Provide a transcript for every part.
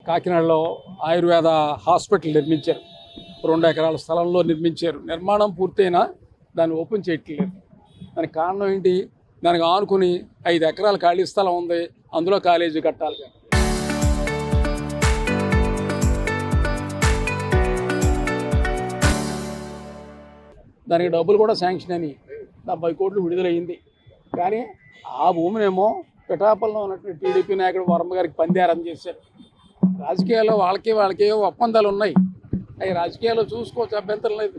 కాకినాడలో ఆయుర్వేద హాస్పిటల్ నిర్మించారు. 2 ఎకరాల స్థలంలో నిర్మించారు. నిర్మాణం పూర్తయినా దాన్ని ఓపెన్ చేయట్లేదు. దానికి కారణం ఏంటి? దానికి ఆనుకుని 5 ఎకరాల ఖాళీ స్థలం ఉంది, అందులో కాలేజీ కట్టాలి. దానికి డబ్బులు కూడా శాంక్షన్ అని 70 కోట్లు విడుదలయ్యింది. కానీ ఆ భూమినేమో పిఠాపురంలో ఉన్నటువంటి టీడీపీ నాయకుడు వర్మ గారికి పందేరం చేశారు. రాజకీయాల్లో వాళ్ళకి ఒప్పందాలు ఉన్నాయి. అవి రాజకీయాల్లో చూసుకోవచ్చు, అభ్యంతరం లేదు.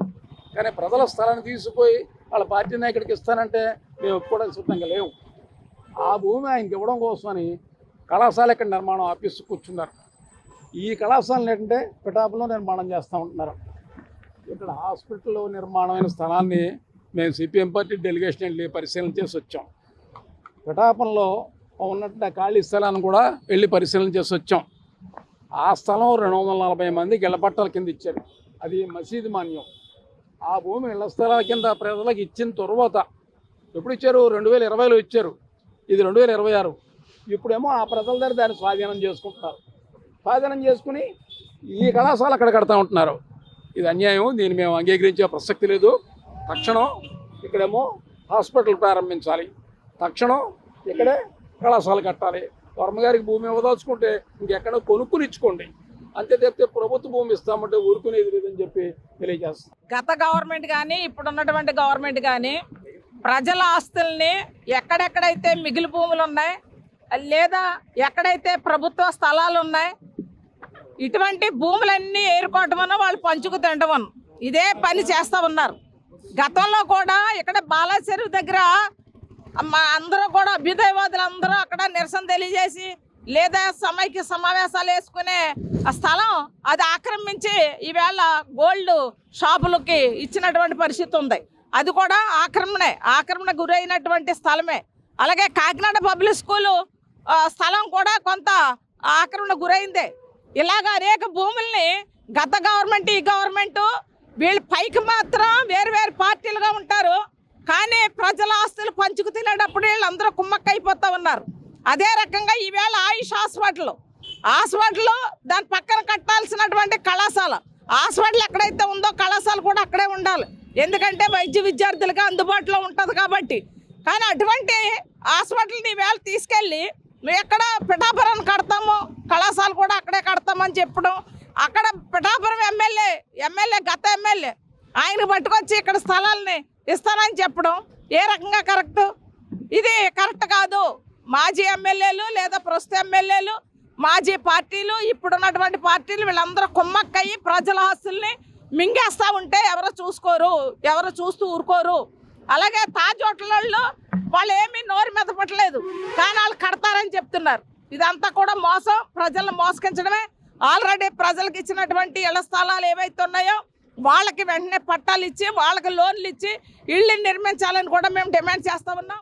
కానీ ప్రజల స్థలాన్ని తీసుకుపోయి వాళ్ళ పార్టీ నాయకుడికి ఇస్తానంటే మేము ఒప్పుకోవడానికి సిద్ధంగా లేవు. ఆ భూమి ఆయనకి ఇవ్వడం కోసమని కళాశాల ఇక్కడ నిర్మాణం ఆఫీసు కూర్చున్నారు. ఈ కళాశాలను ఏంటంటే పిఠాపురంలో నిర్మాణం చేస్తూ ఉంటున్నారు. ఇక్కడ హాస్పిటల్లో నిర్మాణమైన స్థలాన్ని మేము సిపిఎం పార్టీ డెలిగేషన్ వెళ్ళి పరిశీలన చేసి వచ్చాం. పిఠాపురంలో ఉన్నట్టు ఖాళీ స్థలాన్ని కూడా వెళ్ళి పరిశీలన చేసి వచ్చాం. ఆ స్థలం 240 మందికి ఇళ్ల పట్టాల కింద ఇచ్చారు. అది మసీదు మాన్యం. ఆ భూమి ఇళ్ల స్థలాల కింద ప్రజలకు ఇచ్చిన తర్వాత ఎప్పుడు ఇచ్చారు? 2020లో ఇచ్చారు. ఇది 2026. ఇప్పుడేమో ఆ ప్రజల దగ్గర దాన్ని స్వాధీనం చేసుకుంటున్నారు. స్వాధీనం చేసుకుని ఈ కళాశాల అక్కడ కడతా ఉంటున్నారు. ఇది అన్యాయం. దీన్ని మేము అంగీకరించే ప్రసక్తి లేదు. తక్షణం ఇక్కడేమో హాస్పిటల్ ప్రారంభించాలి. తక్షణం ఇక్కడే కళాశాల కట్టాలి. వర్మ గారికి భూమి ఇవ్వదలుచుకుంటే ఇంకెక్కడో కొనుక్కుని ఇచ్చుకోండి, అంతే తప్పితే ప్రభుత్వ భూమి ఇస్తామంటే ఊరుకునేది లేదని చెప్పి తెలియజేస్తాం. గత గవర్నమెంట్ కానీ ఇప్పుడున్నటువంటి గవర్నమెంట్ కానీ ప్రజల ఆస్తుల్ని ఎక్కడెక్కడైతే మిగిలి భూములు ఉన్నాయి లేదా ఎక్కడైతే ప్రభుత్వ స్థలాలు ఉన్నాయి ఇటువంటి భూములన్నీ ఏరుకోవటమనో వాళ్ళు పంచుకు తినటమను ఇదే పని చేస్తూ ఉన్నారు. గతంలో కూడా ఇక్కడ బాలాచెరువు దగ్గర అందరూ కూడా అభ్యుదయవాదులు అందరూ అక్కడ నిరసన తెలియజేసి లేదా సమైక్య సమావేశాలు వేసుకునే ఆ స్థలం అది ఆక్రమించి ఈవేళ గోల్డ్ షాపులకి ఇచ్చినటువంటి పరిస్థితి ఉంది. అది కూడా ఆక్రమణ గురైనటువంటి స్థలమే. అలాగే కాకినాడ పబ్లిక్ స్కూలు స్థలం కూడా కొంత ఆక్రమణ గురైందే. ఇలాగ అనేక భూముల్ని గత గవర్నమెంట్ ఈ గవర్నమెంట్ వీళ్ళు పైకి మాత్రం వేరు పార్టీలుగా ఉంటారు, కానీ ప్రజల ఆస్తులు పంచుకు తినేటప్పుడు వీళ్ళందరూ కుమ్మక్కైపోతూ ఉన్నారు. అదే రకంగా ఈవేళ ఆయుష్ హాస్పిటల్ దాని పక్కన కట్టాల్సినటువంటి కళాశాల హాస్పిటల్ ఎక్కడైతే ఉందో కళాశాల కూడా అక్కడే ఉండాలి. ఎందుకంటే వైద్య విద్యార్థులుగా అందుబాటులో ఉంటుంది కాబట్టి. కానీ అటువంటి హాస్పిటల్ని ఈవేళ తీసుకెళ్ళి మేము ఎక్కడ పిఠాపురాన్ని కడతాము, కళాశాల కూడా అక్కడే కడతామని చెప్పడం, అక్కడ పిఠాపురం ఎమ్మెల్యే గత ఎమ్మెల్యే ఆయన పట్టుకొచ్చి ఇక్కడ స్థలాల్ని ఇస్తానని చెప్పడం ఏ రకంగా కరెక్ట్? ఇది కరెక్ట్ కాదు. మాజీ ఎమ్మెల్యేలు లేదా ప్రస్తుత ఎమ్మెల్యేలు, మాజీ పార్టీలు, ఇప్పుడున్నటువంటి పార్టీలు వీళ్ళందరూ కుమ్మక్కయ్యి ప్రజల ఆస్తుల్ని మింగేస్తూ ఉంటే ఎవరు చూస్తూ ఊరుకోరు. అలాగే తాజ్ హోటల్ వాళ్ళు ఏమీ నోరు మెదపట్లేదు, కానీ వాళ్ళు కడతారని చెప్తున్నారు. ఇదంతా కూడా మోసం, ప్రజలను మోసగించడమే. ఆల్రెడీ ప్రజలకు ఇచ్చినటువంటి ఇళ్ల స్థలాలు ఏవైతే ఉన్నాయో వాళ్ళకి వెంటనే పట్టాలు ఇచ్చి వాళ్ళకి లోన్లు ఇచ్చి ఇళ్ళు నిర్మించాలని కూడా మేము డిమాండ్ చేస్తూ ఉన్నాం.